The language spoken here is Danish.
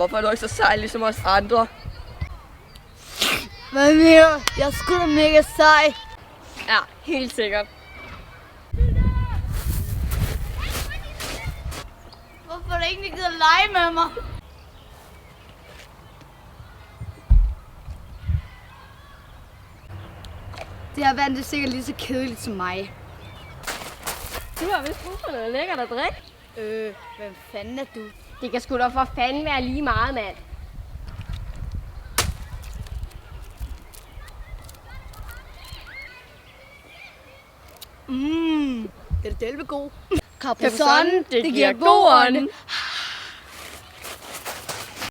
hvorfor er du ikke så sej ligesom os andre? Hvad mener du? Jeg er sgu da mega sej. Ja, helt sikkert. Hvorfor er der ingen, der gider lege med mig? Det her vand er sikkert lige så kedeligt som mig. Du har vist brug for noget lækkert at drikke. Hvem fanden er du? Det kan sgu da for fanden være lige meget, mand. Det er delve god. Capri-Sun, det giver god ånd.